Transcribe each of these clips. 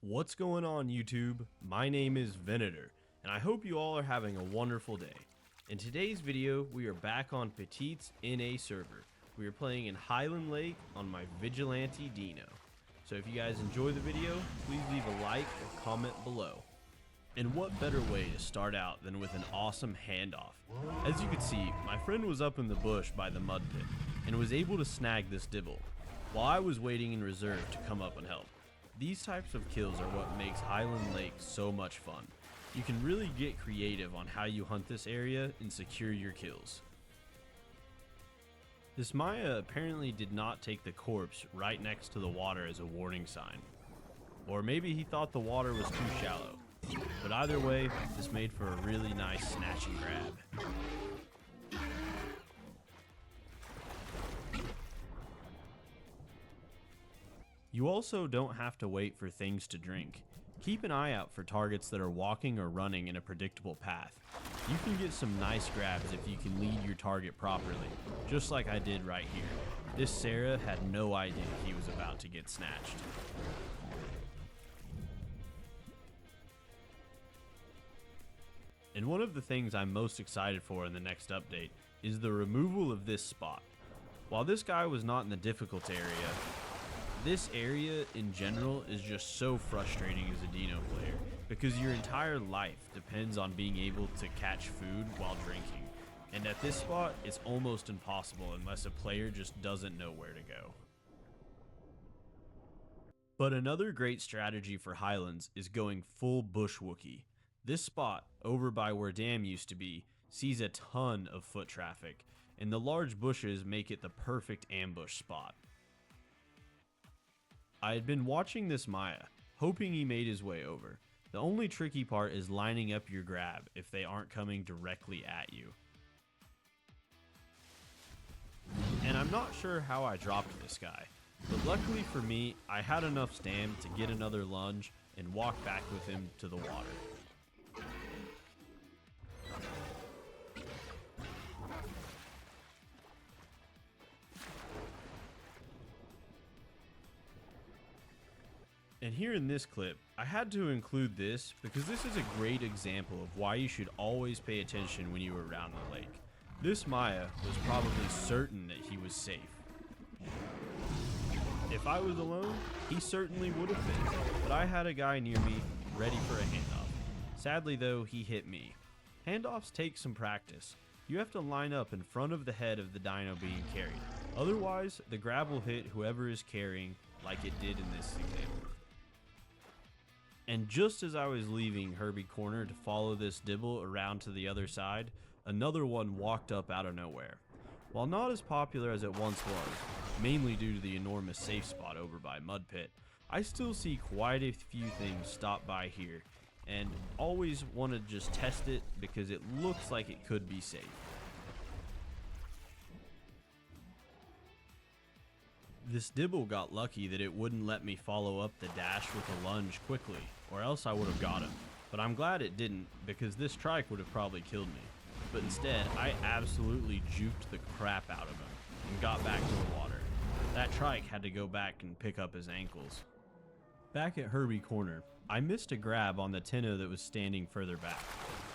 What's going on YouTube? My name is Venator, and I hope you all are having a wonderful day. In today's video, we are back on Petits NA server. We are playing in Highland Lake on my Vigilante Dino. So if you guys enjoy the video, please leave a like or comment below. And what better way to start out than with an awesome handoff. As you can see, my friend was up in the bush by the mud pit, and was able to snag this dibble, while I was waiting in reserve to come up and help. These types of kills are what makes Highland Lake so much fun. You can really get creative on how you hunt this area and secure your kills. This Maya apparently did not take the corpse right next to the water as a warning sign. Or maybe he thought the water was too shallow. But either way, this made for a really nice snatch and grab. You also don't have to wait for things to drink. Keep an eye out for targets that are walking or running in a predictable path. You can get some nice grabs if you can lead your target properly, just like I did right here. This Sarah had no idea he was about to get snatched. And one of the things I'm most excited for in the next update is the removal of this spot. While this guy was not in the difficult area, this area in general is just so frustrating as a Dino player because your entire life depends on being able to catch food while drinking. And at this spot, it's almost impossible unless a player just doesn't know where to go. But another great strategy for Highlands is going full bush Wookiee. This spot, over by where Dam used to be, sees a ton of foot traffic, and the large bushes make it the perfect ambush spot. I had been watching this Maya, hoping he made his way over. The only tricky part is lining up your grab if they aren't coming directly at you. And I'm not sure how I dropped this guy, but luckily for me, I had enough stam to get another lunge and walk back with him to the water. And here in this clip, I had to include this because this is a great example of why you should always pay attention when you are around the lake. This Maya was probably certain that he was safe. If I was alone, he certainly would have been, but I had a guy near me ready for a handoff. Sadly though, he hit me. Handoffs take some practice. You have to line up in front of the head of the dino being carried. Otherwise, the grab will hit whoever is carrying like it did in this example. And just as I was leaving Herbie Corner to follow this dibble around to the other side, another one walked up out of nowhere. While not as popular as it once was, mainly due to the enormous safe spot over by Mud Pit, I still see quite a few things stop by here, and always want to just test it because it looks like it could be safe. This dibble got lucky that it wouldn't let me follow up the dash with a lunge quickly, or else I would have got him. But I'm glad it didn't, because this trike would have probably killed me. But instead, I absolutely juked the crap out of him, and got back to the water. That trike had to go back and pick up his ankles. Back at Herbie Corner, I missed a grab on the Tenno that was standing further back,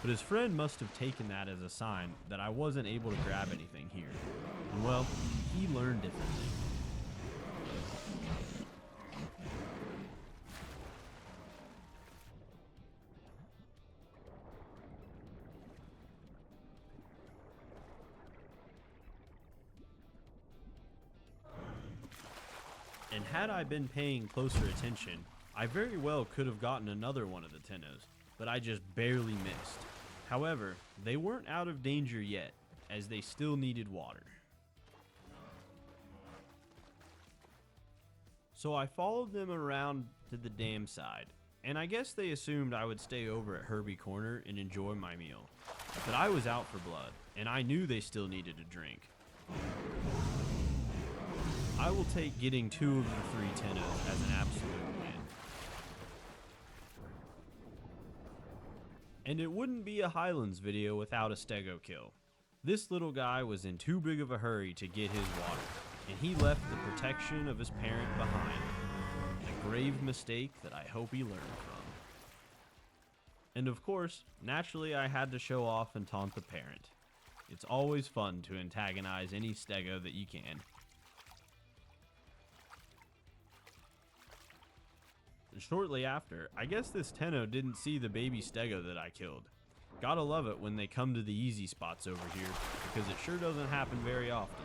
but his friend must have taken that as a sign that I wasn't able to grab anything here. And well, he learned differently. And had I been paying closer attention, I very well could have gotten another one of the Tennos, but I just barely missed. However, they weren't out of danger yet, as they still needed water. So I followed them around to the dam side, and I guess they assumed I would stay over at Herbie Corner and enjoy my meal. But I was out for blood, and I knew they still needed a drink. I will take getting 2 of the 3 Tennos as an absolute win. And it wouldn't be a Highlands video without a Stego kill. This little guy was in too big of a hurry to get his water, and he left the protection of his parent behind. grave mistake that I hope he learned from. And of course, naturally I had to show off and taunt the parent. It's always fun to antagonize any stego that you can. Shortly after, I guess this Tenno didn't see the baby stego that I killed. Gotta love it when they come to the easy spots over here, because it sure doesn't happen very often.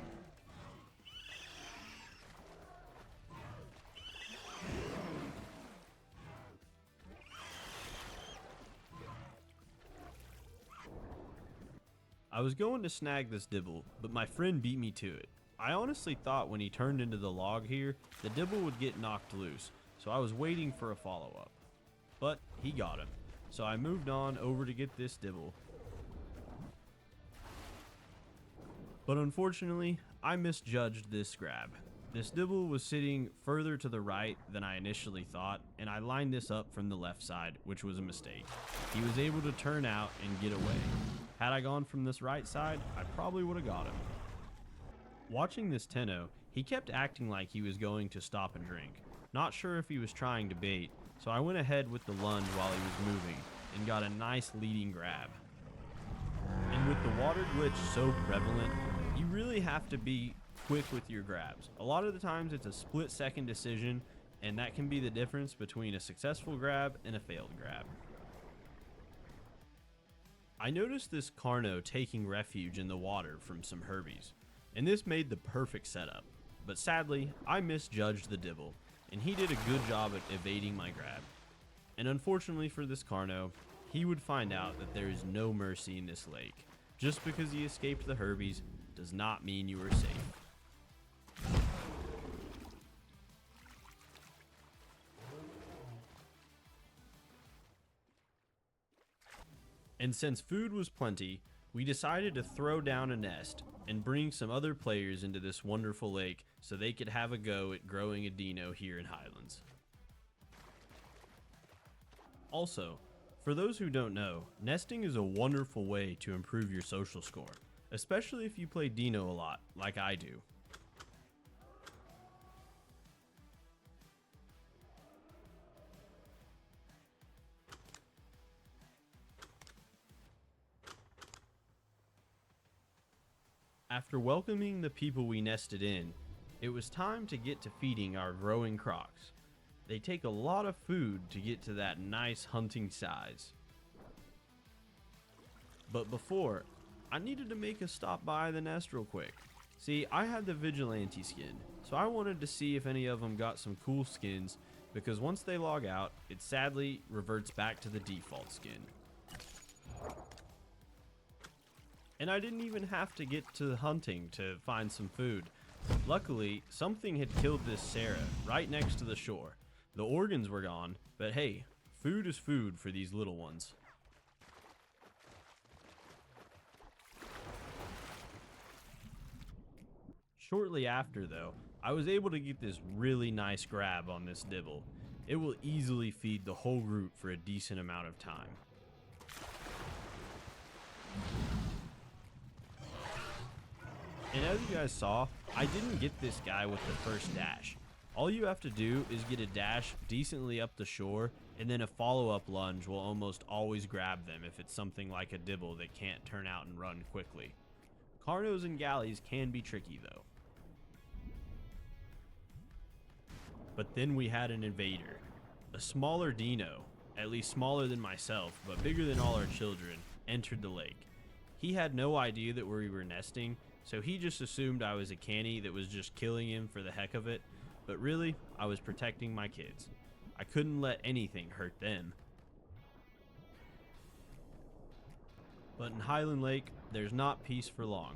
I was going to snag this dibble, but my friend beat me to it. I honestly thought when he turned into the log here, the dibble would get knocked loose, so I was waiting for a follow-up. But he got him, so I moved on over to get this dibble. But unfortunately, I misjudged this grab. This dibble was sitting further to the right than I initially thought, and I lined this up from the left side, which was a mistake. He was able to turn out and get away. Had I gone from this right side, I probably would have got him. Watching this Tenno, he kept acting like he was going to stop and drink. Not sure if he was trying to bait, so I went ahead with the lunge while he was moving, and got a nice leading grab. And with the water glitch so prevalent, you really have to be quick with your grabs. A lot of the times it's a split-second decision, and that can be the difference between a successful grab and a failed grab. I noticed this Carno taking refuge in the water from some herbies, and this made the perfect setup. But sadly, I misjudged the dibble, and he did a good job at evading my grab. And unfortunately for this Carno, he would find out that there is no mercy in this lake. Just because he escaped the herbies does not mean you are safe. And since food was plenty, we decided to throw down a nest and bring some other players into this wonderful lake so they could have a go at growing a dino here in Highlands. Also, for those who don't know, nesting is a wonderful way to improve your social score, especially if you play dino a lot, like I do. After welcoming the people we nested in, it was time to get to feeding our growing crocs. They take a lot of food to get to that nice hunting size. But before, I needed to make a stop by the nest real quick. See, I had the vigilante skin, so I wanted to see if any of them got some cool skins, because once they log out, it sadly reverts back to the default skin. And I didn't even have to get to hunting to find some food. Luckily, something had killed this Sarah right next to the shore. The organs were gone, but hey, food is food for these little ones. Shortly after though, I was able to get this really nice grab on this dibble. It will easily feed the whole group for a decent amount of time. And as you guys saw, I didn't get this guy with the first dash. All you have to do is get a dash decently up the shore, and then a follow-up lunge will almost always grab them if it's something like a dibble that can't turn out and run quickly. Carnos and galleys can be tricky though. But then we had an invader. A smaller dino, at least smaller than myself, but bigger than all our children, entered the lake. He had no idea that we were nesting, so he just assumed I was a canny that was just killing him for the heck of it, but really, I was protecting my kids. I couldn't let anything hurt them. But in Highland Lake, there's not peace for long.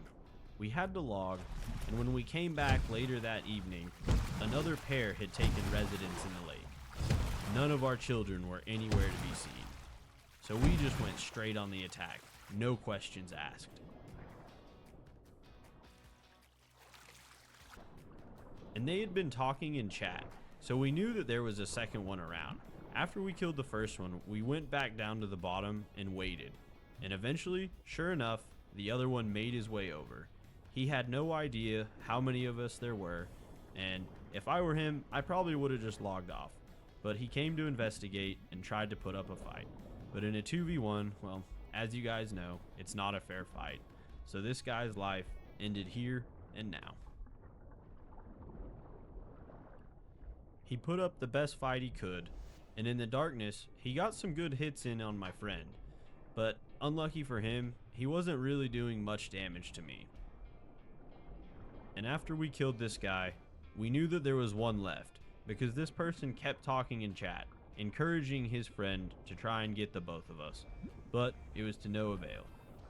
We had to log, and when we came back later that evening, another pair had taken residence in the lake. None of our children were anywhere to be seen. So we just went straight on the attack, no questions asked. And they had been talking in chat, so we knew that there was a second one around. After we killed the first one, we went back down to the bottom and waited. And eventually, sure enough, the other one made his way over. He had no idea how many of us there were, and if I were him, I probably would have just logged off. but he came to investigate and tried to put up a fight. But in a 2v1, well, as you guys know, it's not a fair fight. So this guy's life ended here and now. He put up the best fight he could, and in the darkness, he got some good hits in on my friend. But unlucky for him, he wasn't really doing much damage to me. And after we killed this guy, we knew that there was one left, because this person kept talking in chat, encouraging his friend to try and get the both of us. But it was to no avail.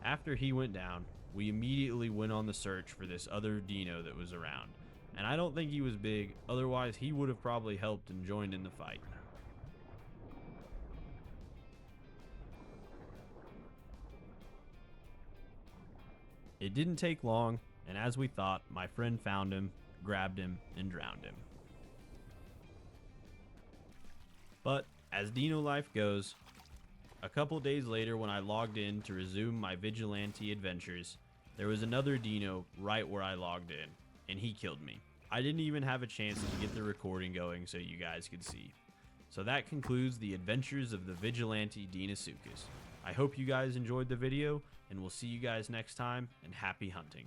After he went down, we immediately went on the search for this other dino that was around. And I don't think he was big, otherwise he would have probably helped and joined in the fight. It didn't take long, and as we thought, my friend found him, grabbed him, and drowned him. But as dino life goes, a couple days later when I logged in to resume my vigilante adventures, there was another dino right where I logged in, and he killed me. I didn't even have a chance to get the recording going so you guys could see. So that concludes the adventures of the vigilante Deinosuchus. I hope you guys enjoyed the video, and we'll see you guys next time, and happy hunting.